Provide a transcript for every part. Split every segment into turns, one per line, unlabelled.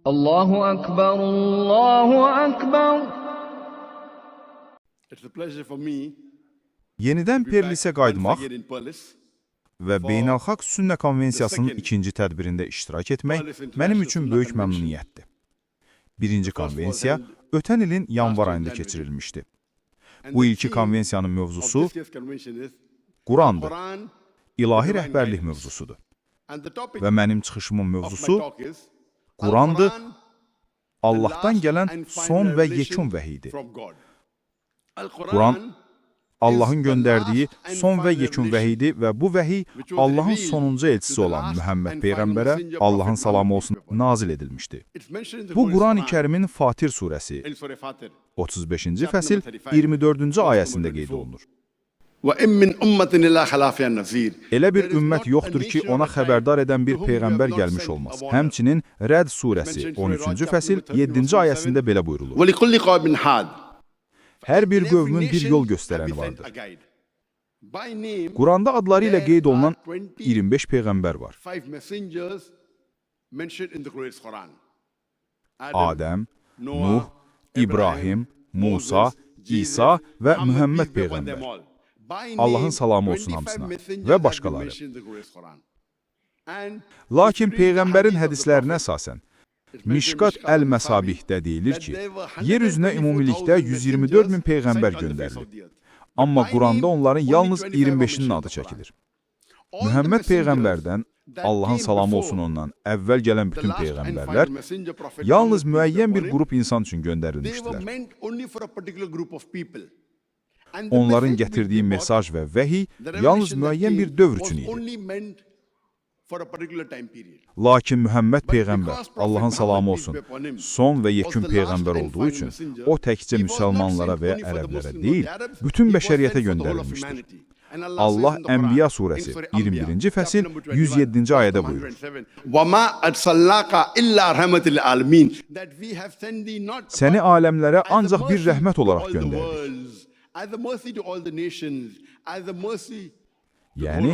Allahu Ekber, Allahu Ekber.
It's a pleasure for me
Yenidən
to be back
Perlisə
once
qayıtmaq
again in Perlis.
və Beynəlxalq Sünnə Konvensiyasının ikinci tədbirində iştirak etmək mənim üçün böyük məmnuniyyətdir. Birinci konvensiya ötən ilin yanvar ayında keçirilmişdi. Bu ilki konvensiyanın mövzusu
This year's convention is
Qurandır,
Quran,
ilahi rəhbərlik mövzusudur.
and the topic
Və mənim çıxışımın
of my
mövzusu
talk is
Qurandır,
Al-Quran,
Allahdan
the
gələn
last and final
son və
revelation
yekun vəhidir.
from God. Al-Quran
Quran, Allahın
is the
göndərdiyi
last and
son və
final
yekun
revelation
vəhidir və bu vəhiy
which was
Allahın
revealed
sonuncu elçisi
to the
olan
last
Mühəmməd
and
Peyğəmbərə,
final messenger,
Allahın
Prophet
salamı
Muhammad
olsun,
peace be upon him.
nazil edilmişdi.
It's mentioned in the
Bu
Holy
Quran-ı
Quran,
Kərimin Fatir surəsi
in Surah Fatir.
35-ci fəsil 24-cü ayəsində qeyd olunur.
وَإِن مِّنْ أُمَّةٍ إِلَّا خَلَا فِيهَا النَّذِيرُ.
Elə bir
There is
ümmət
not a
yoxdur ki,
nation
ona
or tribe
xəbərdar edən bir
to whom we have
peyğəmbər
not
gəlmiş
sent
olmaz.
our
Həmçinin Rəd surəsi 13-cü fəsil 7-ci ayəsində belə buyurulur.
وَلِكُلِّ قَوْمٍ هَادٍ.
Hər bir
Every
qövmün bir
nation
yol
have
göstərəni
been sent
vardır.
a guide. By name,
Quranda adları ilə
there
qeyd olunan
are
25 peyğəmbər var.
25 messengers mentioned in the glorious Quran.
Adəm, Nuh, İbrahim, Musa, İsa və Mühəmməd peyğəmbər. Allahın salamı olsun hamısına və başqaları. Lakin peyğəmbərin hədislərinə əsasən Mişqat Əl-Məsabihdə deyilir ki, yer üzünə ümumilikdə 124 min peyğəmbər göndərilib. Amma Quranda onların yalnız 25-inin adı çəkilir. Mühəmməd peyğəmbərdən, Allahın salamı olsun ondan, əvvəl gələn bütün peyğəmbərlər yalnız müəyyən bir qrup insan üçün göndərilmişdilər. Onların gətirdiyi mesaj və vəhiy yalnız müəyyən bir dövr üçün idi. Lakin Mühəmməd peyğəmbər, Allahın salamı olsun, son və yekun peyğəmbər olduğu üçün o təkcə müsəlmanlara və ya ərəblərə deyil, bütün bəşəriyyətə göndərilmişdir. Allah Ənbiya surəsi 21-ci fəsil 107-ci ayədə buyurur. Səni aləmlərə ancaq bir rəhmət olaraq göndərdik. Yəni,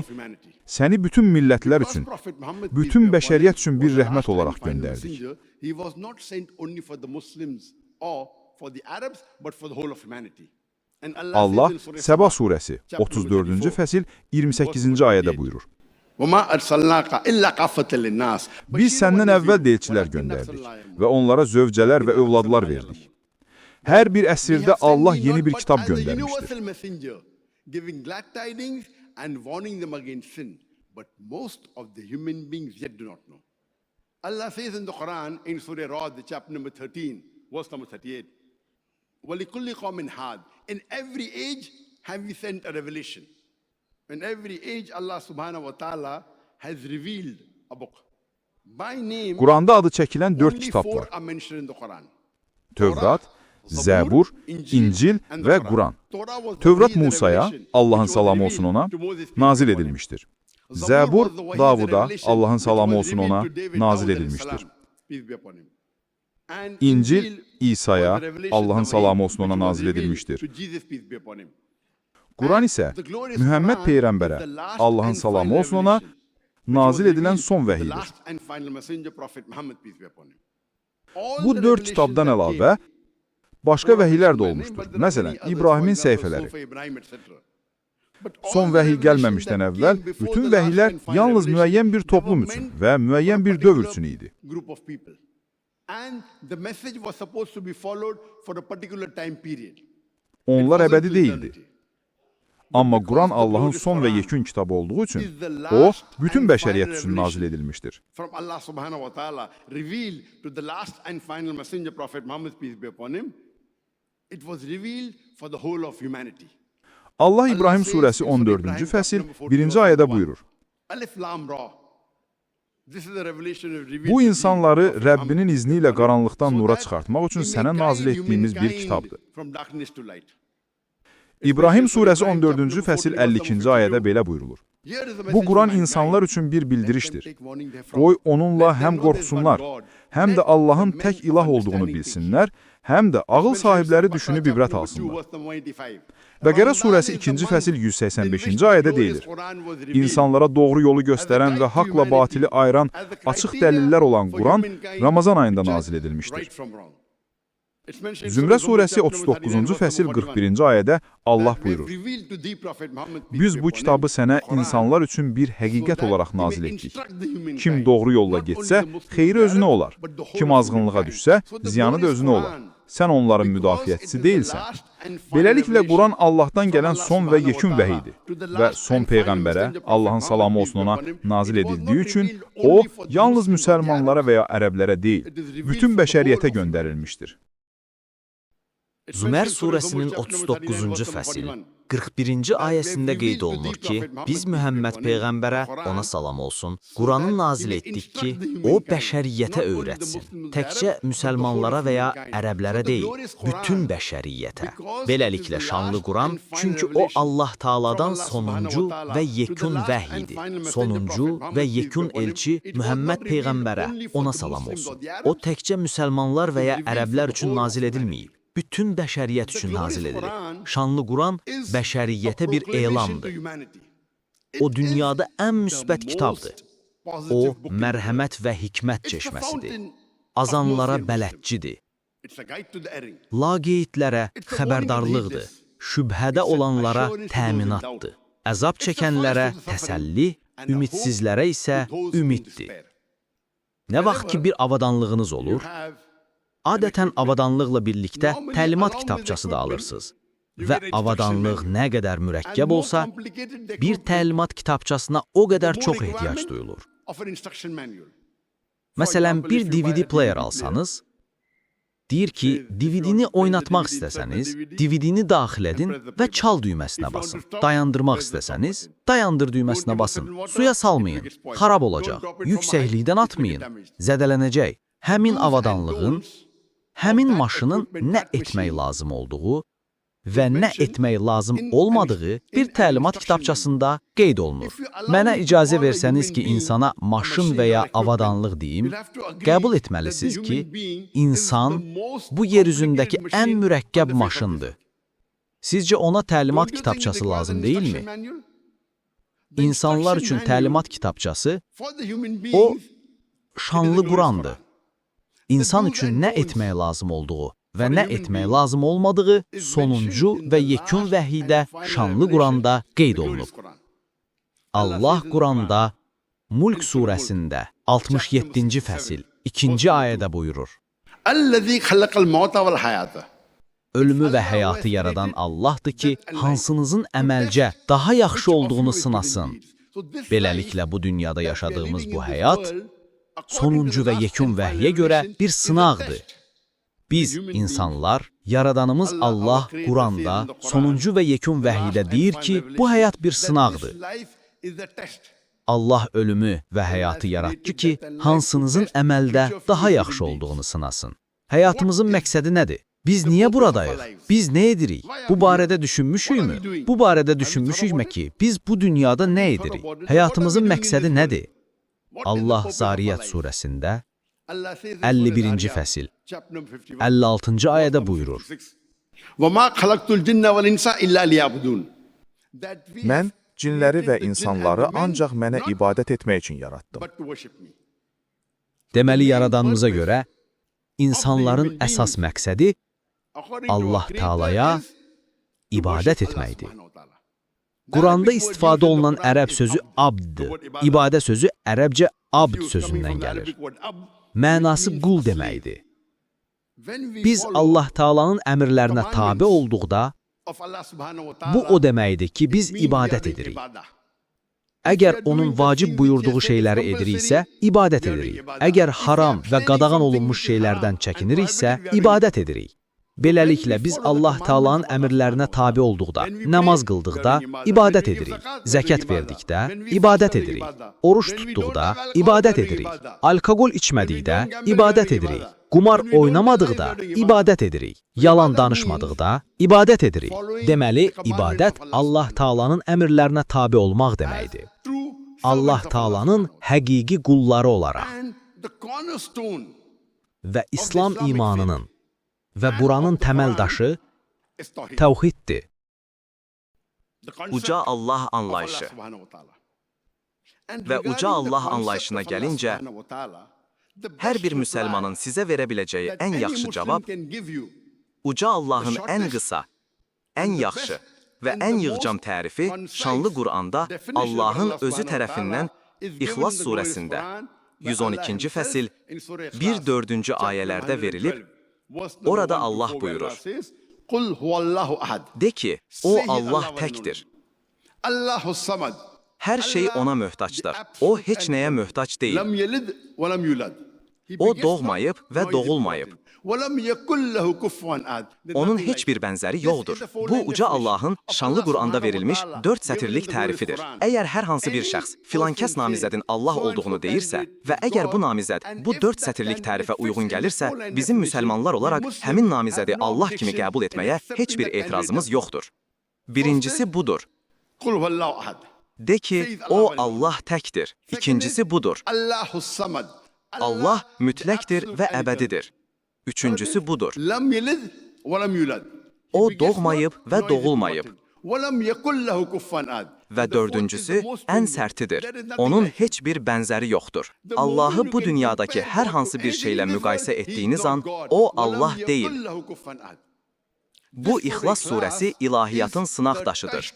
səni bütün millətlər üçün, bütün bəşəriyyət üçün bir rəhmət olaraq göndərdik. Allah Səba surəsi 34-cü fəsil 28-ci ayədə buyurur. Biz səndən əvvəl də elçilər göndərdik və onlara zövcələr və övladlar verdik. Hər bir əsrdə Allah yeni bir kitab göndərmişdir.
And warning them against sin, but most of the human beings yet do not know. Allah says in the Quran, in Surah Ra'd, chapter number 13, verse number 38, وَلِكُلِّ قَوْمٍ هَادٍ. In every age have we sent a revelation. In every age, Allah subhanahu wa ta'ala has revealed a book. By name,
Quranda adı çəkilən 4 kitab
four
var.
are mentioned in the Quran.
Tövrat, Zəbur, İncil və Quran. Tövrat Musaya, Allahın salamı olsun ona, nazil edilmişdir. Zəbur, Davuda, Allahın salamı olsun ona, nazil edilmişdir. İncil, İsa'ya, Allahın salamı olsun ona, nazil edilmişdir. Quran isə Mühəmməd Peyğəmbərə, Allahın salamı olsun ona, nazil edilən son vəhidir. Bu 4 kitabdan əlavə, başqa vəhiylər də olmuşdur. Məsələn, İbrahimin səhifələri. Son vəhiy gəlməmişdən əvvəl, bütün vəhiylər yalnız müəyyən bir toplum üçün və müəyyən bir dövr üçün idi. Onlar əbədi deyildi. Amma Quran Allahın son və yekun kitabı olduğu üçün, o, bütün bəşəriyyət üçün nazil edilmişdir. Allah İbrahim surəsi 14-cü fəsil 1-ci ayədə buyurur. Bu insanları Rəbbinin izni ilə qaranlıqdan nura çıxartmaq üçün sənə nazil etdiyimiz bir kitabdır. İbrahim surəsi 14-cü fəsil 52-ci ayədə belə buyurulur. Bu Quran insanlar üçün bir bildirişdir. Qoy onunla həm qorxsunlar, həm də Allahın tək ilah olduğunu bilsinlər, həm də ağıl sahibləri düşünüb ibrət alsınlar. Bəqərə surəsi 2-ci fəsil 185-ci ayədə deyilir: İnsanlara doğru yolu göstərən və haqla batili ayıran açıq dəlillər olan Quran Ramazan ayında nazil edilmişdir. Zümrə surəsi 39-cu fəsil 41-ci ayədə Allah buyurur: Biz bu kitabı sənə insanlar üçün bir həqiqət olaraq nazil etdik. Kim doğru yolla getsə, xeyri özünə olar. Kim azğınlığa düşsə, ziyanı da özünə olar. Sən onların müdafiəçisi deyilsən. Beləliklə, Quran Allahdan gələn son və yekun vəhidir və son Peyğəmbərə, Allahın salamı olsun ona, nazil edildiyi üçün o, yalnız müsəlmanlara və ya ərəblərə deyil, bütün bəşəriyyətə göndərilmişdir.
Zümer surəsinin 39-cu fəsil 41-ci ayəsində qeyd olunur ki, biz Mühəmməd Peyğəmbərə, ona salam olsun, Quranı nazil etdik ki, o bəşəriyyətə öyrətsin. Təkcə müsəlmanlara və ya ərəblərə deyil, bütün bəşəriyyətə. Beləliklə, şanlı Quran, çünki o Allah Taala'dan sonuncu və yekun vəhidir. Sonuncu və yekun elçi Mühəmməd Peyğəmbərə, ona salam olsun. O təkcə müsəlmanlar və ya ərəblər üçün nazil edilməyib. Bütün bəşəriyyət üçün nazil edilib. Şanlı Quran bəşəriyyətə bir elamdır. O, dünyada ən müsbət kitabdır. O, mərhəmət və hikmət çeşməsidir. Azanlara bələdçidir. Laqeydlərə xəbərdarlıqdır. Şübhədə olanlara təminatdır. Əzab çəkənlərə təsəlli, ümidsizlərə isə ümiddir. Nə vaxt ki, bir avadanlığınız olur, adətən avadanlıqla birlikdə təlimat kitabçası da alırsınız. Və avadanlıq nə qədər mürəkkəb olsa, bir təlimat kitabçasına o qədər çox ehtiyac duyulur. Məsələn, bir DVD player alsanız, deyir ki, DVD-ni oynatmaq istəsəniz, DVD-ni daxil edin və çal düyməsinə basın. Dayandırmaq istəsəniz, dayandır düyməsinə basın. Suya salmayın, xarab olacaq, yüksəklikdən atmayın, zədələnəcək. Həmin avadanlığın, həmin maşının nə etmək lazım olduğu və nə etmək lazım olmadığı bir təlimat kitabçasında qeyd olunur. Mənə icazə versəniz ki, insana maşın və ya avadanlıq deyim, qəbul etməlisiniz ki, insan bu yer üzündəki ən mürəkkəb maşındır. Sizcə ona təlimat kitabçası lazım deyilmi? İnsanlar üçün təlimat kitabçası, o şanlı Qurandır. İnsan üçün nə etmək lazım olduğu və nə etmək lazım olmadığı sonuncu və yekun vəhidə şanlı Quranda qeyd olunub. Allah Quranda Mulk surəsində 67-ci fəsil 2-ci ayədə buyurur: Ölümü və həyatı yaradan Allahdır ki, hansınızın əməlcə daha yaxşı olduğunu sınasın. Beləliklə, bu dünyada yaşadığımız bu həyat sonuncu və yekun vəhyə görə bir sınaqdır. Biz, insanlar, Yaradanımız Allah Quranda sonuncu və yekun vəhiydə deyir ki, bu həyat bir sınaqdır. Allah ölümü və həyatı yaratdı ki, hansınızın əməldə daha yaxşı olduğunu sınasın. Həyatımızın məqsədi nədir? Biz niyə buradayıq? Biz nə edirik? Bu barədə düşünmüşükmü? Bu barədə düşünmüşükmü ki, biz bu dünyada nə edirik? Həyatımızın məqsədi nədir? Allah Zariyyat surəsində 51-ci fəsil 56-cı ayədə buyurur:
Mən cinləri və insanları ancaq mənə ibadət etmək üçün yaratdım.
Deməli, yaradanımıza görə insanların əsas məqsədi Allah Taala'ya ibadət etməkdir. Quranda istifadə olunan ərəb sözü abddır. İbadə sözü ərəbcə abd sözündən gəlir. Mənası qul deməkdir. Biz Allah Taala'nın əmrlərinə tabe olduqda, bu o deməkdir ki, biz ibadət edirik. Əgər onun vacib buyurduğu şeyləri ediriksə, ibadət edirik. Əgər haram və qadağan olunmuş şeylərdən çəkiniriksə, ibadət edirik. Beləliklə, biz Allah Taala'nın əmrlərinə tabi olduqda, namaz qıldıqda ibadət edirik, zəkat verdikdə ibadət edirik, oruç tutduqda ibadət edirik, alkoqol içmədikdə ibadət edirik, qumar oynamadıqda ibadət edirik, yalan danışmadıqda ibadət edirik. Deməli, ibadət Allah Taala'nın əmrlərinə tabi olmaq deməkdir. Allah Taala'nın həqiqi qulları olaraq və İslam imanının və buranın təməl daşı təvhiddir.
Uca Allah anlayışı və uca Allah anlayışına gəlincə, hər bir müsəlmanın sizə verə biləcəyi ən yaxşı cavab, uca Allahın ən qısa, ən yaxşı və ən yığcam tərifi şanlı Quranda Allahın özü tərəfindən İxlas surəsində 112-ci fəsil 1-4-cü ayələrdə verilib, orada Allah buyurur. De ki, o Allah təkdir. Hər şey ona möhtacdır. O heç nəyə möhtac deyil. O doğmayıb və doğulmayıb. Onun heç bir bənzəri yoxdur. Bu, uca Allahın şanlı Quranda verilmiş 4 sətirlik tərifidir. Əgər hər hansı bir şəxs filankəs namizədin Allah olduğunu deyirsə və əgər bu namizəd bu 4 sətirlik tərifə uyğun gəlirsə, bizim müsəlmanlar olaraq həmin namizədi Allah kimi qəbul etməyə heç bir etirazımız yoxdur. Birincisi budur. De ki, o Allah təkdir. İkincisi budur. Allah mütləqdir və əbədidir. Üçüncüsü budur. O doğmayıb və doğulmayıb. Və dördüncüsü ən sərtidir. Onun heç bir bənzəri yoxdur. Allahı bu dünyadakı hər hansı bir şeylə müqayisə etdiyiniz an, o Allah deyil. Bu İxlas surəsi ilahiyyatın sınaq daşıdır.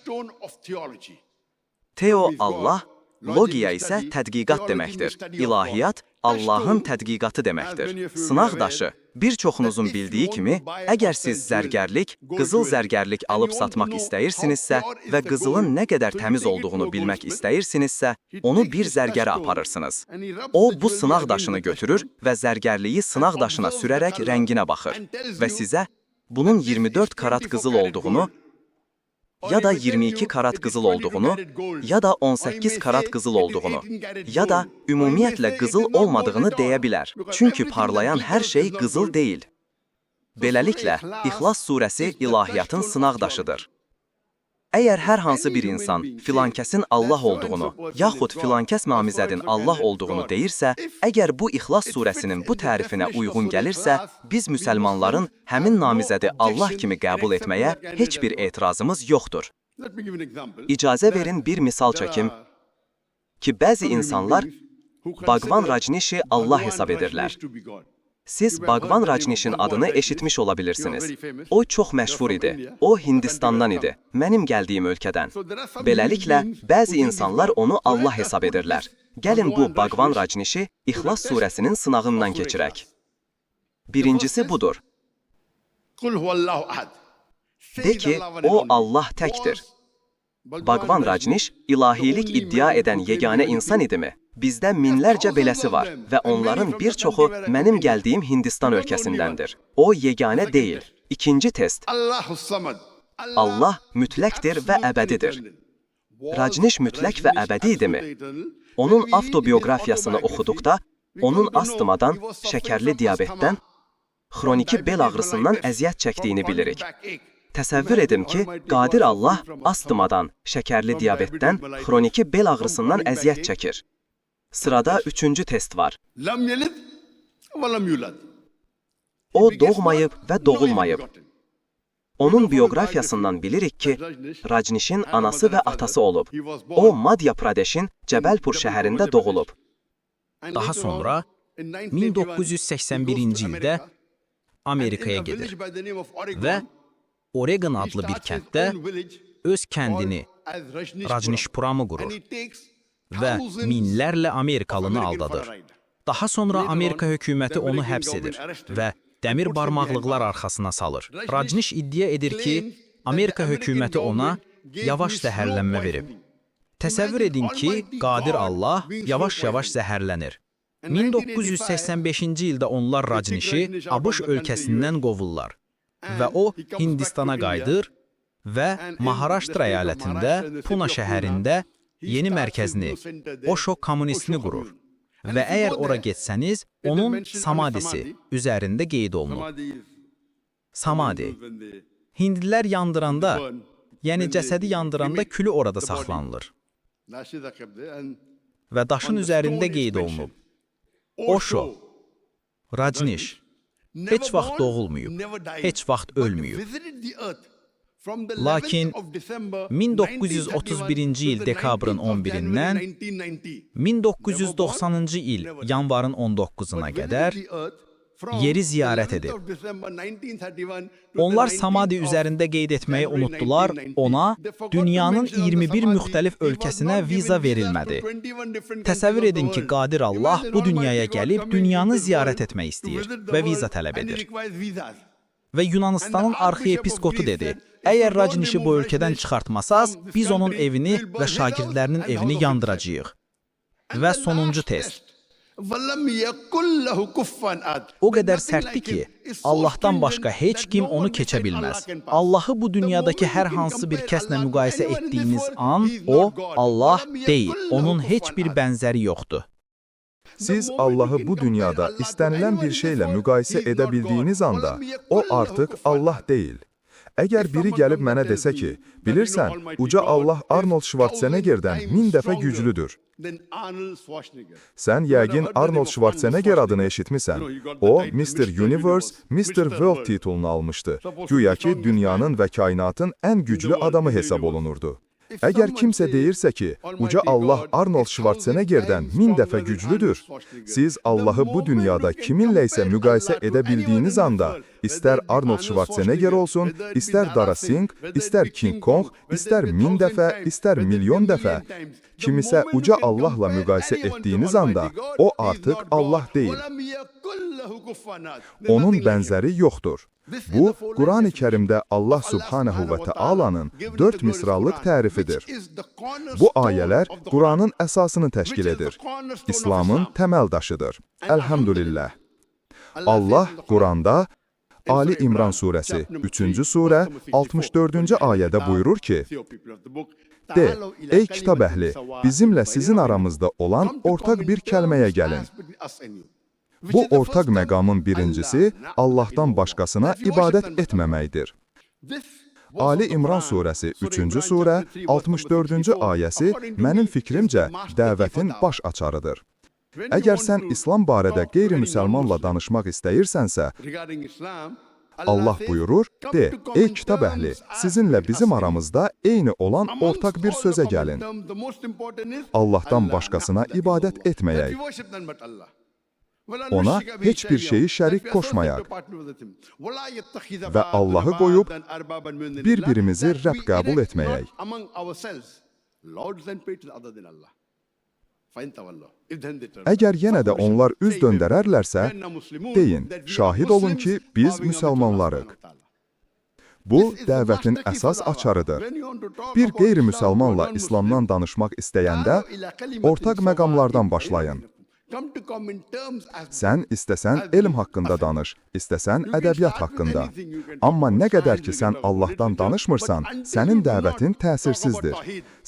Teo Allah, logiya isə tədqiqat deməkdir. İlahiyyat Allahın tədqiqatı deməkdir. Sınaq daşı, bir çoxunuzun bildiyi kimi, əgər siz zərgərlik, qızıl zərgərlik alıb satmaq istəyirsinizsə və qızılın nə qədər təmiz olduğunu bilmək istəyirsinizsə, onu bir zərgərə aparırsınız. O, bu sınaq daşını götürür və zərgərliyi sınaq daşına sürərək rənginə baxır və sizə bunun 24 karat qızıl olduğunu, ya da 22 karat qızıl olduğunu, ya da 18 karat qızıl olduğunu, ya da ümumiyyətlə qızıl olmadığını deyə bilər. Çünki parlayan hər şey qızıl deyil. Beləliklə, İxlas surəsi ilahiyyatın sınaq daşıdır. Əgər hər hansı bir insan filankəsin Allah olduğunu, yaxud filankəs namizədin Allah olduğunu deyirsə, əgər bu İxlas surəsinin bu tərifinə uyğun gəlirsə, biz müsəlmanların həmin namizədi Allah kimi qəbul etməyə heç bir etirazımız yoxdur. İcazə verin bir misal çəkim ki, bəzi insanlar Bhagwan Rajneeshi Allah hesab edirlər. Siz Bhagwan Rajneeshinin adını eşitmiş ola bilirsiniz. O çox məşhur idi. O Hindistandan idi, mənim gəldiyim ölkədən. Beləliklə, bəzi insanlar onu Allah hesab edirlər. Gəlin bu Bhagwan Rajneeshi İxlas surəsinin sınağından keçirək. Birincisi budur. De ki, o Allah təkdir. Bhagwan Rajneesh ilahilik iddia edən yeganə insan idimi? Bizdə minlərcə beləsi var və onların bir çoxu mənim gəldiyim Hindistan ölkəsindəndir. O yeganə deyil. İkinci test. Allah mütləqdir və əbədidir. Rajneesh mütləq və əbədi idimi? Onun avtobiografiyasını oxuduqda, onun astmadan, şəkərli diabetdən, xroniki bel ağrısından əziyyət çəkdiyini bilirik. Təsəvvür edin ki, qadir Allah astmadan, şəkərli diabetdən, xroniki bel ağrısından əziyyət çəkir. Sırada üçüncü test var. O doğmayıb və doğulmayıb. Onun biografiyasından bilirik ki, Rajneeshin anası və atası olub. O, Madhya Pradesh'in Cəbəlpur şəhərində doğulub.
Daha sonra 1981-ci ildə Amerikaya gedir və Oregon adlı bir kənddə öz kəndini Rajneeshpuramı qurur və minlərlə Amerikalını aldadır. Daha sonra Amerika hökuməti onu həbs edir və dəmir barmaqlıqlar arxasına salır. Rajneesh iddia edir ki, Amerika hökuməti ona yavaş zəhərlənmə verib. Təsəvvür edin ki, qadir Allah yavaş-yavaş zəhərlənir. 1985-ci ildə onlar Rajneeshi ABŞ ölkəsindən qovurlar və o Hindistana qayıdır və Maharashtra əyalətində Puna şəhərində yeni mərkəzini, Osho kommunistini qurur. Və əgər ora getsəniz, onun samadisi üzərində qeyd olunub. Samadi. Hindlilər yandıranda, yəni cəsədi yandıranda külü orada saxlanılır. Və daşın üzərində qeyd olunub. Osho, Rajneesh, heç vaxt doğulmayıb, heç vaxt ölməyib. Lakin 1931-ci il dekabrın 11-dən 1990-cı il yanvarın 19-una qədər yeri ziyarət edib. Onlar Samadi üzərində qeyd etməyi unutdular, ona dünyanın 21 müxtəlif ölkəsinə viza verilmədi. Təsəvvür edin ki, Qadir Allah bu dünyaya gəlib dünyanı ziyarət etmək istəyir və viza tələb edir. Və Yunanistanın arxiyepiskopu dedi, əgər Rajneeshi bu ölkədən çıxartmasaz, biz onun evini və şagirdlərinin evini yandıracağıq. Və sonuncu test. O qədər sərtdir ki, Allahdan başqa heç kim onu keçə bilməz. Allahı bu dünyadakı hər hansı bir kəslə müqayisə etdiyiniz an, o, Allah deyil, onun heç bir bənzəri yoxdur.
Siz Allahı bu dünyada istənilən bir şeylə müqayisə edə bildiyiniz anda, o artıq Allah deyil. Əgər biri gəlib mənə desə ki, bilirsən, uca Allah Arnold Schwarzeneggerdən 1000 dəfə güclüdür. Sən yəqin Arnold Schwarzenegger adını eşitmisən. O, Mr. Universe, Mr. World titulunu almışdı. Güya ki, dünyanın və kainatın ən güclü adamı hesab olunurdu. Əgər kimsə deyirsə ki, uca Allah Arnold Schwarzeneggerdən 1000 dəfə güclüdür, siz Allahı bu dünyada kiminlə isə müqayisə edə bildiyiniz anda, istər Arnold Schwarzenegger olsun, istər Dara Singh, istər King Kong, istər 1000 dəfə, istər milyon dəfə, kimisə uca Allahla müqayisə etdiyiniz anda, o artıq Allah deyil. Onun bənzəri yoxdur. Bu, Qurani Kərimdə Allah Subhanahu və Taala'nın 4 misralıq tərifidir. Bu ayələr Quranın əsasını təşkil edir. İslamın təməl daşıdır. Əlhəmdülillah. Allah Quranda Ali İmran surəsi 3-cü surə 64-cü ayədə buyurur ki, de, ey kitab əhli, bizimlə sizin aramızda olan ortaq bir kəlməyə gəlin. Bu ortaq məqamın birincisi Allahdan başqasına ibadət etməməkdir. Ali İmran surəsi 3-cü surə 64-cü ayəsi mənim fikrimcə dəvətin baş açarıdır. Əgər sən İslam barədə qeyri-müsəlmanla danışmaq istəyirsənsə, Allah buyurur, de, ey kitab əhli, sizinlə bizim aramızda eyni olan ortaq bir sözə gəlin. Allahdan başqasına ibadət etməyək. Ona heç bir şeyi şərik qoşmayaq və Allahı qoyub bir-birimizi Rəbb qəbul etməyək. Əgər yenə də onlar üz döndərərlərsə, deyin, şahid olun ki, biz müsəlmanlarıq. Bu, dəvətin əsas açarıdır. Bir qeyri-müsəlmanla İslamdan danışmaq istəyəndə, ortaq məqamlardan başlayın. Sən istəsən elm haqqında danış, istəsən ədəbiyyat haqqında. Amma nə qədər ki sən Allahdan danışmırsan, sənin dəvətin təsirsizdir.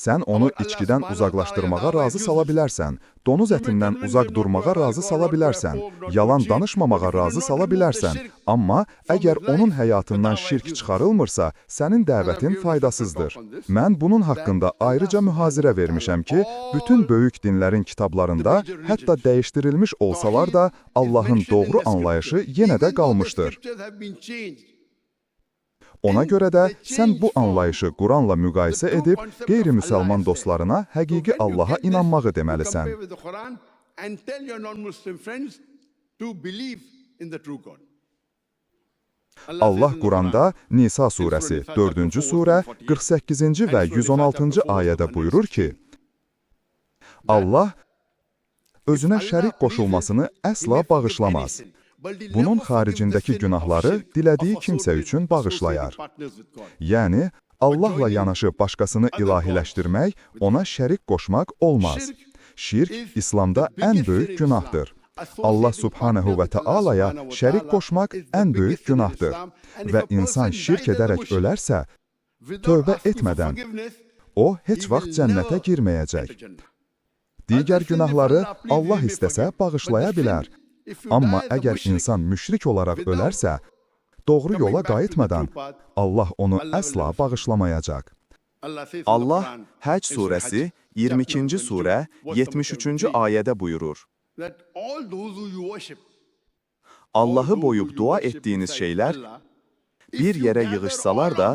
Sən onu içkidən uzaqlaşdırmağa razı sala bilərsən, donuz ətindən uzaq durmağa razı sala bilərsən, yalan danışmamağa razı sala bilərsən. Amma əgər onun həyatından şirk çıxarılmırsa, sənin dəvətin faydasızdır. Mən bunun haqqında ayrıca mühazirə vermişəm ki, bütün böyük dinlərin kitablarında, hətta dəyişdirilmiş olsalar da, Allahın doğru anlayışı yenə də qalmışdır. Ona görə də sən bu anlayışı Quranla müqayisə edib, qeyri-müsəlman dostlarına həqiqi Allaha inanmağı deməlisən. Allah Quranda Nisa surəsi 4-cü surə 48-ci və 116-cı ayədə buyurur ki, Allah özünə şərik qoşulmasını əsla bağışlamaz. Bunun xaricindəki günahları dilədiyi kimsə üçün bağışlayar. Yəni, Allahla yanaşı başqasını ilahiləşdirmək, ona şərik qoşmaq olmaz. Şirk İslamda ən böyük günahdır. Allah subhanehu və teala'ya şərik qoşmaq ən böyük günahdır və insan şirk edərək ölərsə, tövbə etmədən o heç vaxt cənnətə girməyəcək. Digər günahları Allah istəsə bağışlaya bilər. Amma əgər insan müşrik olaraq ölərsə, doğru yola qayıtmadan Allah onu əsla bağışlamayacaq.
Allah Həc surəsi 22-ci surə 73-cü ayədə buyurur. Allahı boyub dua etdiyiniz şeylər bir yerə yığışsalar da,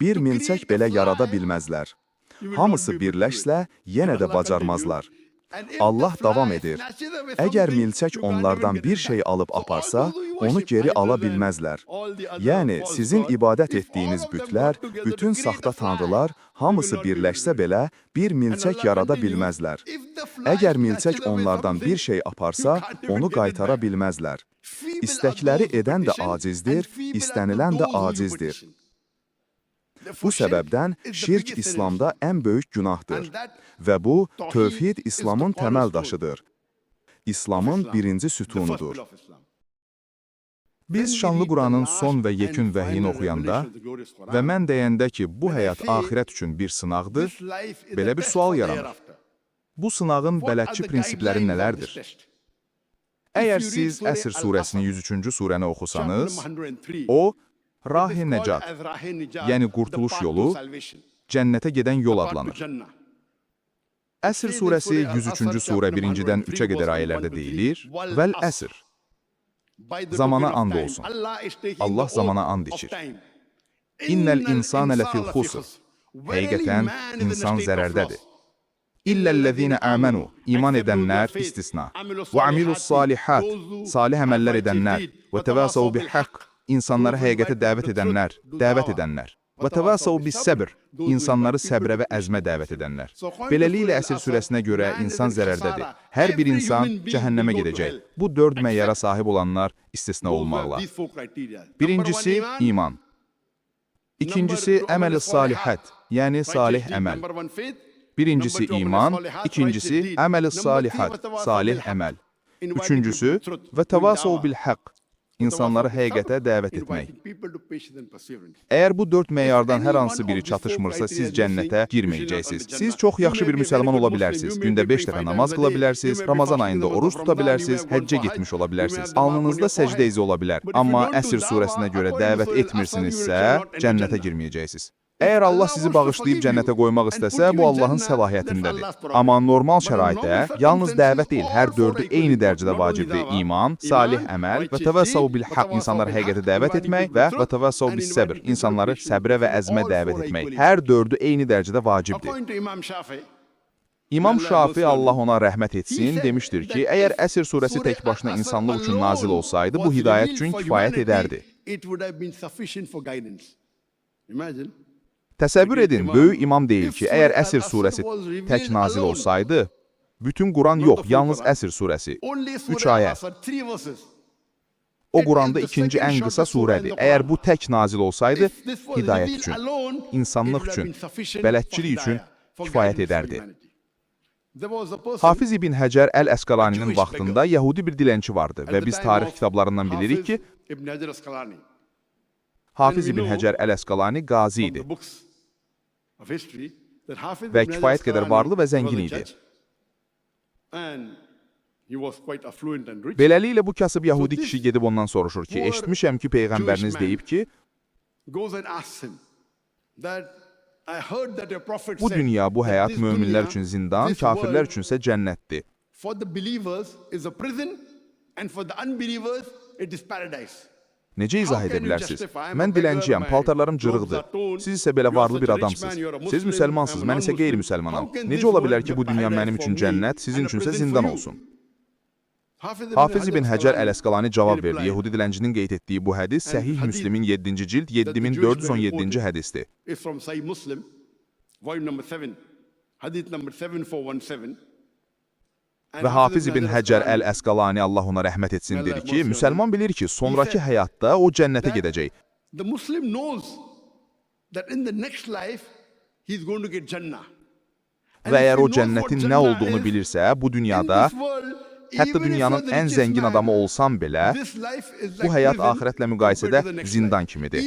bir milçək belə yarada bilməzlər. Hamısı birləşsə, yenə də bacarmazlar. Allah davam edir. Əgər milçək onlardan bir şey alıb aparsa, onu geri ala bilməzlər. Yəni, sizin ibadət etdiyiniz bütlər, bütün saxta tanrılar, hamısı birləşsə belə, bir milçək yarada bilməzlər. Əgər milçək onlardan bir şey aparsa, onu qaytara bilməzlər. İstəkləri edən də acizdir, istənilən də acizdir. Bu səbəbdən şirk İslamda ən böyük günahdır və bu, tövhid İslamın təməl daşıdır. İslamın birinci sütunudur.
Biz şanlı Quranın son və yekün vəhiyini oxuyanda və mən deyəndə ki, bu həyat axirət üçün bir sınaqdır, belə bir sual yaranır. Bu sınağın bələdçi prinsipləri nələrdir? Əgər siz Əsr surəsinin 103-cü surəni oxusanız, o, Rah-i Nəcat, yəni qurtuluş yolu, cənnətə gedən yol adlanır. Əsr surəsi 103-cü surə 1-dən 3-ə qədər ayələrdə deyilir, Vəl-Əsr, zamana and olsun. Allah zamana and içir. İnnəl insanə ləfil xusr, həqiqətən insan zərərdədir. İlləl-ləzīnə əmənu, iman edənlər istisna. Və amilus-salihat, salih əməllər edənlər. Və təvəsəv bil-haqq, insanları həqiqətə dəvət edənlər. Və təvəsəv bis-səbr, insanları səbrə və əzmə dəvət edənlər. Beləliklə Əsr surəsinə görə insan zərərdədir. Hər bir insan cəhənnəmə gedəcək. Bu 4 məyara sahib olanlar istisna olmaqla. Birincisi, iman. İkincisi, əməl-i-salihat, yəni salih əməl. Birincisi, iman. İkincisi, əməl-i-salihat, salih əməl. Üçüncüsü, və təvəsəv bil-haqq, insanları həqiqətə dəvət etmək. Əgər bu 4 meyardan hər hansı biri çatışmırsa, siz cənnətə girməyəcəksiniz. Siz çox yaxşı bir müsəlman ola bilərsiniz. Gündə 5 dəfə namaz qıla bilərsiniz, Ramazan ayında oruç tuta bilərsiniz, həccə getmiş ola bilərsiniz. Alnınızda səcdə izi ola bilər. Amma Əsr surəsinə görə dəvət etmirsinizsə, cənnətə girməyəcəksiniz. Əgər Allah sizi bağışlayıb cənnətə qoymaq istəsə, bu Allahın səlahiyyətindədir. Amma normal şəraitdə yalnız dəvət deyil, hər 4-ü eyni dərəcədə vacibdir. İman, salih əməl və təvəssəv bil-haqq, insanları həqiqətə dəvət etmək və təvəssəv bis-səbr, insanları səbrə və əzmə dəvət etmək. Hər 4-ü eyni dərəcədə vacibdir. İmam Şafi, Allah ona rəhmət etsin, demişdir ki, əgər Əsr surəsi tək başına insanlıq üçün nazil olsaydı, bu hidayət üçün kifayət edərdi. Təsəvvür edin, böyük imam deyir ki, əgər Əsr surəsi tək nazil olsaydı, bütün Quran yox, yalnız Əsr surəsi, 3 ayət. O Quranda ikinci ən qısa surədir. Əgər bu tək nazil olsaydı, hidayət üçün, insanlıq üçün, bələdçilik üçün kifayət edərdi. Hafiz İbn Həcər Əl-Əsqalaninin vaxtında Yəhudi bir dilənçi vardı və biz tarix kitablarından bilirik ki, Hafiz İbn Həcər Əl-Əsqalani qazi idi və kifayət qədər varlı və zəngin idi. Beləliklə, bu kasıb Yəhudi kişi gedib ondan soruşur ki, eşitmişəm ki, Peyğəmbəriniz deyib ki, bu dünya, bu həyat möminlər üçün zindan, kafirlər üçünsə cənnətdir. Necə izah edə bilərsiniz? Mən dilənciyəm, paltarlarım cırıqdır. Siz isə belə varlı bir adamsınız. Siz müsəlmansınız, mən isə qeyri-müsəlmanam. Necə ola bilər ki, bu dünya mənim üçün cənnət, sizin üçünsə zindan olsun? Hafiz İbn Həcər Əl-Əsqalani cavab verdi. Yəhudi diləncinin qeyd etdiyi bu hədis Səhih Müslimin 7-ci cild 7417-ci hədisdir. Və Hafiz İbn Həcər Əl-Əsqalani, Allah ona rəhmət etsin, dedi ki, müsəlman bilir ki, sonraki həyatda o cənnətə gedəcək. Və əgər o cənnətin nə olduğunu bilirsə, bu dünyada
Hətta dünyanın ən zəngin adamı olsan belə, bu həyat axirətlə müqayisədə zindan kimidir.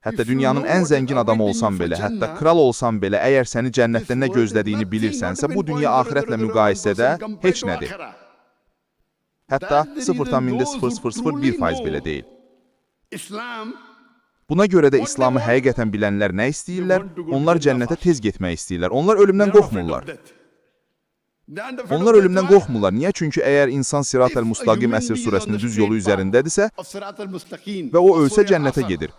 Hətta dünyanın ən zəngin adamı olsan belə, hətta kral olsan belə, əgər səni cənnətdə nə gözlədiyini bilirsənsə, bu dünya axirətlə müqayisədə heç nədir. Hətta 0,0001% belə deyil. Buna görə də İslamı həqiqətən bilənlər nə istəyirlər? Onlar cənnətə tez getmək istəyirlər. Onlar ölümdən qorxmurlar. Onlar ölümdən qorxmurlar. Niyə? Çünki əgər insan Sirat-əl Mustaqim Əsr surəsinin düz yolu üzərindədirsə və o ölsə cənnətə gedir.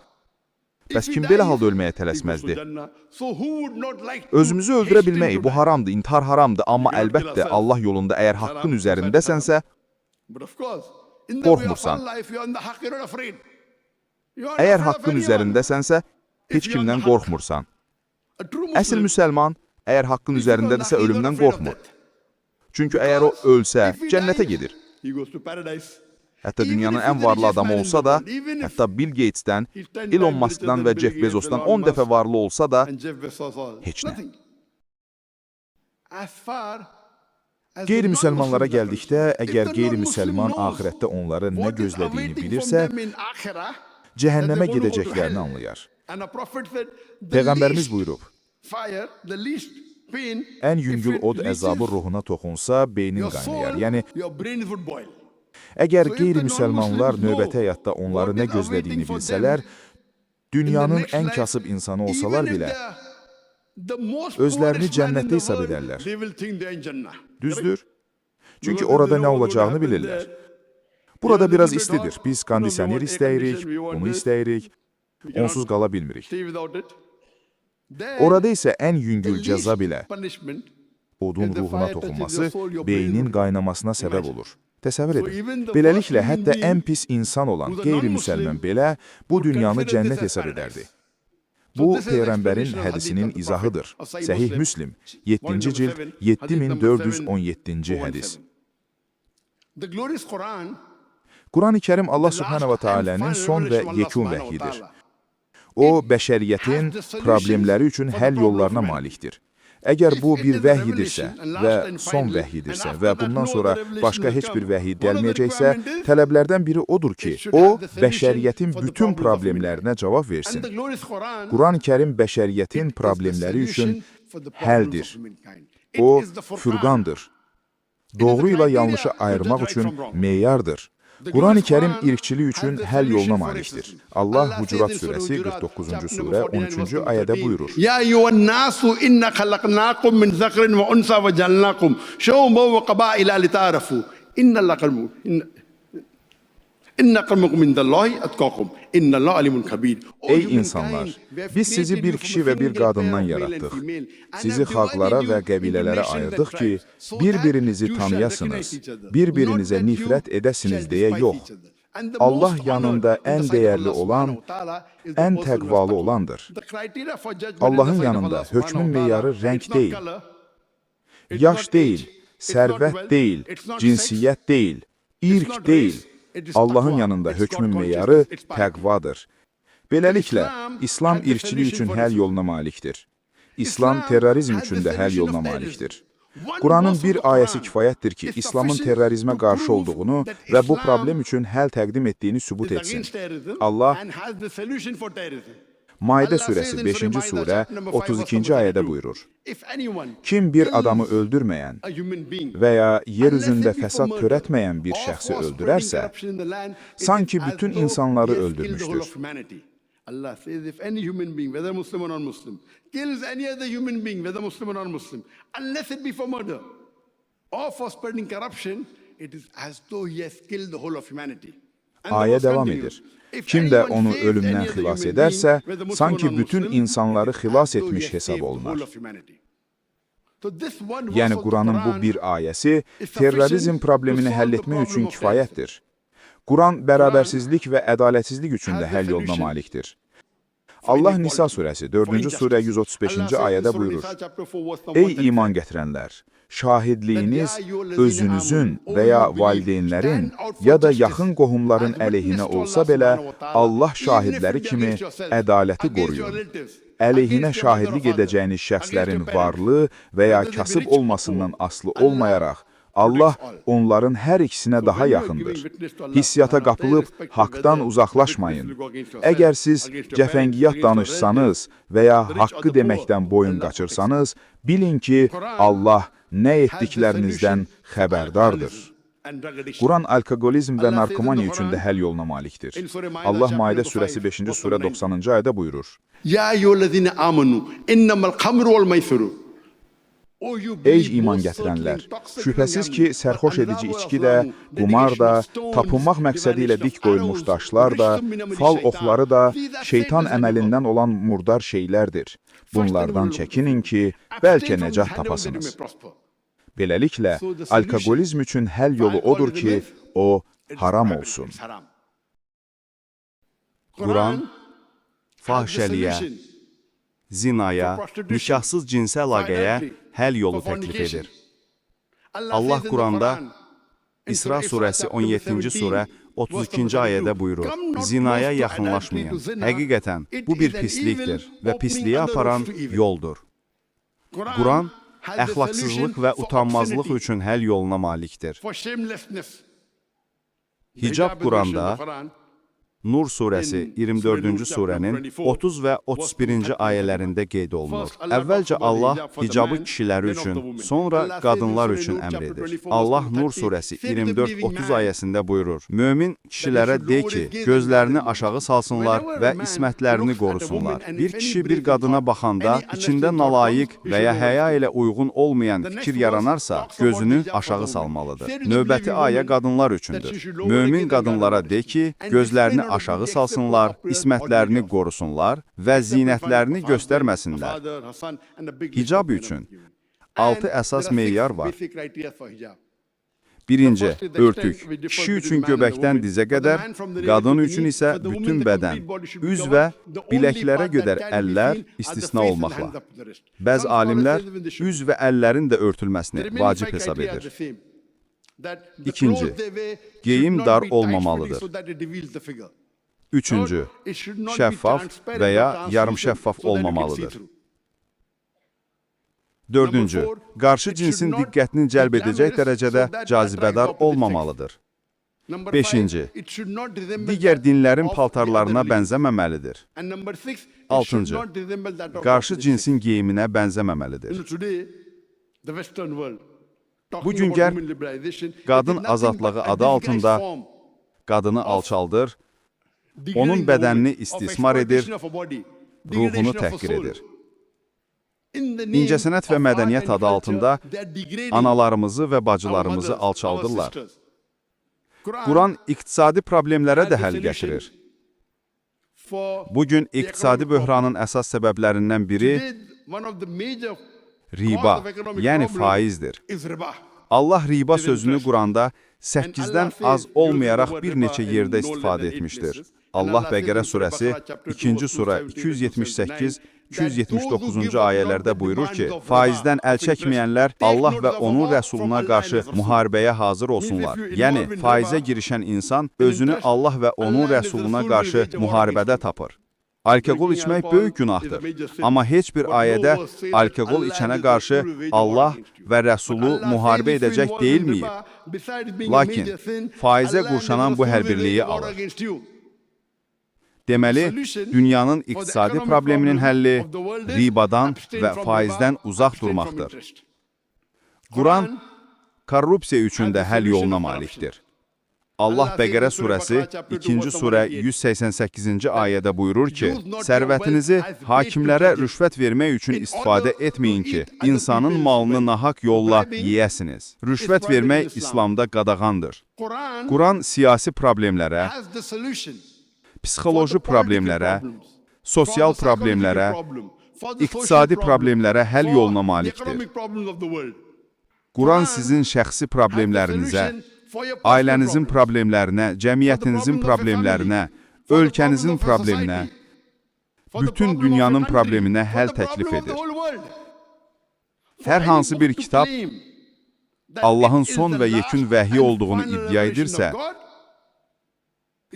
Bəs kim belə halda ölməyə tələsməzdi? Özümüzü öldürə bilmək, bu haramdır, intihar haramdır, amma əlbəttə Allah yolunda əgər haqqın üzərindəsənsə, qorxmursan. Əgər haqqın üzərindəsənsə, heç kimdən qorxmursan. Əsl müsəlman, əgər haqqın üzərindədirsə, ölümdən qorxmur. Çünki əgər o ölsə, cənnətə gedir. Hətta dünyanın ən varlı adamı olsa da, hətta Bill Gates'dən, Elon Musk'dan və Jeff Bezos'dan 10 dəfə varlı olsa da, heç nə. Qeyri-müsəlmanlara gəldikdə, əgər qeyri-müsəlman axirətdə onların nə gözlədiyini bilirsə, cəhənnəmə gedəcəklərini anlayar. Peyğəmbərimiz buyurub, ən yüngül od əzabı ruhuna toxunsa, beynin qaynayar. Yəni, əgər qeyri-müsəlmanlar növbəti həyatda onları nə gözlədiyini bilsələr, dünyanın ən kasıb insanı olsalar belə, özlərini cənnətdə hesab edərlər. Düzdür? Çünki orada nə olacağını bilirlər. Burada biraz istidir. Biz kondisioner istəyirik, bunu istəyirik, onsuz qala bilmirik. Orada isə ən yüngül cəza belə odun ruhuna toxunması beynin qaynamasına səbəb olur. Təsəvvür edin. Beləliklə, hətta ən pis insan olan qeyri-müsəlman belə bu dünyanı cənnət hesab edərdi. Bu, Peyğəmbərin hədisinin izahıdır. Səhih Müslim, 7-ci cild, 7417-ci hədis. Quran-ı Kərim Allah Subhanahu wa Ta'ala'nın son və yekun vəhyidir. O, bəşəriyyətin problemləri üçün həll yollarına malikdir. Əgər bu bir vəhyidirsə və son vəhyidirsə və bundan sonra başqa heç bir vəhiy gəlməyəcəksə, tələblərdən biri odur ki, o, bəşəriyyətin bütün problemlərinə cavab versin. Quran-ı Kərim bəşəriyyətin problemləri üçün həldir. O, fürqandır. Doğru ilə yanlışı ayırmaq üçün meyardır. Quran-ı Kərim irqçilik üçün həll yoluna malikdir. Allah Hucurat surəsi 49-cu surə 13-cü ayədə buyurur.
Ya eyyuhan nasu inna xalaqnakum min zakarin və unsa və cəlnakum şu'uban və qabailə lita'arafu. İnna akramakum indallahi atqakum. İnnallaha alimun xabir.
Ey insanlar, biz sizi bir kişi və bir qadından yaratdıq. Sizi xalqlara və qəbilələrə ayırdıq ki, bir-birinizi tanıyasınız, bir-birinizə nifrət edəsiniz deyə yox. Allah yanında ən dəyərli olan, ən təqvalı olandır. Allahın yanında hökmün meyarı rəng deyil, yaş deyil, sərvət deyil, cinsiyyət deyil, irq deyil. Allahın yanında hökmün meyarı təqvadır. Beləliklə, İslam irqçilik üçün həll yoluna malikdir. İslam terrorizm üçün də həll yoluna malikdir. Quranın bir ayəsi kifayətdir ki, İslamın terrorizmə qarşı olduğunu və bu problem üçün həll təqdim etdiyini sübut etsin. Allah Maidə surəsi 5-ci surə 32-ci ayədə buyurur. Kim bir adamı öldürməyən və ya yer üzündə fəsad törətməyən bir şəxsi öldürərsə, sanki bütün insanları öldürmüşdür.
Allah says if any human being, whether Muslim or non-Muslim, kills any other human being, whether Muslim or non-Muslim, unless it be for murder or for spreading corruption, it is as though he has killed the whole of humanity.
Ayə davam edir. Kim də onu ölümdən xilas edərsə, sanki bütün insanları xilas etmiş hesab olunar. Yəni, Quranın bu bir ayəsi terrorizm problemini həll etmək üçün kifayətdir. Quran bərabərsizlik və ədalətsizlik üçün də həll yoluna malikdir. Allah Nisa surəsi 4-cü surə 135-ci ayədə buyurur. Ey iman gətirənlər! Şahidliyiniz özünüzün və ya valideynlərin ya da yaxın qohumların əleyhinə olsa belə, Allah şahidləri kimi ədaləti qoruyun.
əleyhinə şahidlik edəcəyiniz şəxslərin varlı və ya kasıb olmasından asılı olmayaraq, Allah onların hər ikisinə daha yaxındır. Hissiyata qapılıb haqdan uzaqlaşmayın. Əgər siz cəfəngiyyat danışsanız və ya haqqı deməkdən boyun qaçırsanız, bilin ki, Allah nə etdiklərinizdən xəbərdardır. Quran alkoqolizm və narkomaniya üçün də həll yoluna malikdir. Allah Maidə surəsi 5-ci surə 90-cı ayədə buyurur.
Ya eyyuhellezine amanu innamal xamru vel maysiru.
Ey iman gətirənlər, şübhəsiz ki, sərxoş edici içki də, qumar da, tapınmaq məqsədi ilə dik qoyulmuş daşlar da, fal oxları da, şeytan əməlindən olan murdar şeylərdir. Bunlardan çəkinin ki, bəlkə nəcat tapasınız. Beləliklə, alkoqolizm üçün həll yolu odur ki, o haram olsun.
Quran fahişəliyə, zinaya, nikahsız cinsi əlaqəyə həll yolu təklif edir. Allah Quranda İsra surəsi 17-ci surə 32-ci ayədə buyurur. Zinaya yaxınlaşmayın. Həqiqətən, bu bir pislikdir və pisliyə aparan yoldur. Quran əxlaqsızlıq və utanmazlıq üçün həll yoluna malikdir. Hicab Quranda Nur surəsi 24-cü surənin 30 və 31-ci ayələrində qeyd olunur. Əvvəlcə Allah hicabı kişilər üçün, sonra qadınlar üçün əmr edir. Allah Nur surəsi 24-30 ayəsində buyurur. Mömin kişilərə de ki, gözlərini aşağı salsınlar və ismətlərini qorusunlar. Bir kişi bir qadına baxanda içində nalayiq və ya həya ilə uyğun olmayan fikir yaranarsa, gözünü aşağı salmalıdır. Növbəti ayə qadınlar üçündür. Mömin qadınlara de ki, gözlərini aşağı salsınlar, ismətlərini qorusunlar və zinətlərini göstərməsinlər. Hicab üçün 6 əsas meyar var. Birinci, örtük. Kişi üçün göbəkdən dizə qədər, qadın üçün isə bütün bədən, üz və biləklərə qədər əllər istisna olmaqla. Bəzi alimlər üz və əllərin də örtülməsini vacib hesab edir. İkinci, geyim dar olmamalıdır. Üçüncü, şəffaf və ya yarımşəffaf olmamalıdır. Dördüncü, qarşı cinsin diqqətini cəlb edəcək dərəcədə cazibədar olmamalıdır. Beşinci, digər dinlərin paltarlarına bənzəməməlidir. Altıncı, qarşı cinsin geyiminə bənzəməməlidir. Bugünkər qadın azadlığı adı altında qadını alçaldır, onun bədənini istismar edir, ruhunu təhqir edir. İncəsənət və mədəniyyət adı altında analarımızı və bacılarımızı alçaldırlar. Quran iqtisadi problemlərə də həll gətirir. Bugün iqtisadi böhranın əsas səbəblərindən biri riba, yəni faizdir. Allah riba sözünü Quranda 8-dən az olmayaraq bir neçə yerdə istifadə etmişdir. Allah Bəqərə surəsi 2-ci surə 278-279-cu ayələrdə buyurur ki, faizdən əl çəkməyənlər Allah və onun rəsuluna qarşı müharibəyə hazır olsunlar. Yəni, faizə girişən insan özünü Allah və onun rəsuluna qarşı müharibədə tapır. Alkoqol içmək böyük günahdır. Amma heç bir ayədə alkoqol içənə qarşı Allah və Rəsulu müharibə edəcək deyilməyib. Lakin faizə qurşanan bu hərbirliyi alır. Deməli, dünyanın iqtisadi probleminin həlli ribadan və faizdən uzaq durmaqdır. Quran korrupsiya üçün də həll yoluna malikdir. Allah Bəqərə surəsi 2-ci surə 188-ci ayədə buyurur ki, sərvətinizi hakimlərə rüşvət vermək üçün istifadə etməyin ki, insanın malını nahaq yolla yeyəsiniz. Rüşvət vermək İslamda qadağandır. Quran siyasi problemlərə, psixoloji problemlərə, sosial problemlərə, iqtisadi problemlərə həll yoluna malikdir. Quran sizin şəxsi problemlərinizə, ailənizin problemlərinə, cəmiyyətinizin problemlərinə, ölkənizin probleminə, bütün dünyanın probleminə həll təklif edir. Hər hansı bir kitab Allahın son və yekun vəhyi olduğunu iddia edirsə,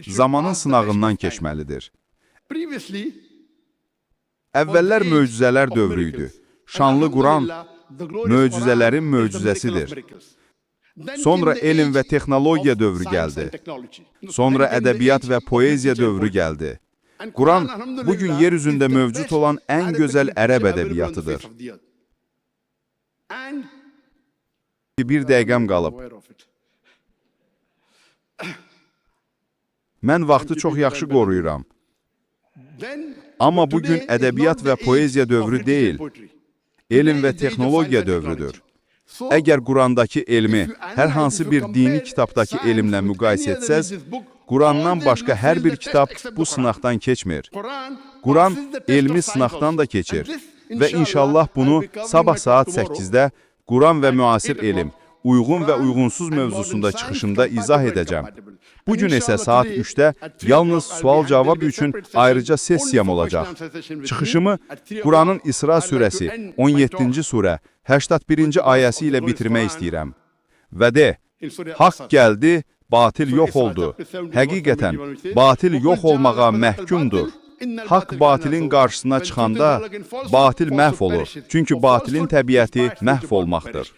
zamanın sınağından keçməlidir. Əvvəllər möcüzələr dövrü idi. Şanlı Quran möcüzələrin möcüzəsidir. Sonra elm və texnologiya dövrü gəldi. Sonra ədəbiyyat və poeziya dövrü gəldi. Quran bugün yer üzündə mövcud olan ən gözəl ərəb ədəbiyyatıdır. Bir dəqiqəm qalıb. Mən vaxtı çox yaxşı qoruyuram. Amma bugün ədəbiyyat və poeziya dövrü deyil, elm və texnologiya dövrüdür. Əgər Qurandakı elmi hər hansı bir dini kitabdakı elmlə müqayisə etsəz, Qurandan başqa hər bir kitab bu sınaqdan keçmir. Quran elmi sınaqdan da keçir və inşallah bunu sabah saat 8-də Quran və müasir elm, uyğun və uyğunsuz mövzusunda çıxışımda izah edəcəm. Bugün isə saat 3-də yalnız sual-cavab üçün ayrıca sessiyam olacaq. Çıxışımı Quranın İsra surəsi 17-ci surə 81-ci ayəsi ilə bitirmək istəyirəm. Və de, haqq gəldi, batil yox oldu. Həqiqətən, batil yox olmağa məhkumdur. Haqq batilin qarşısına çıxanda, batil məhv olur. Çünki batilin təbiəti məhv olmaqdır.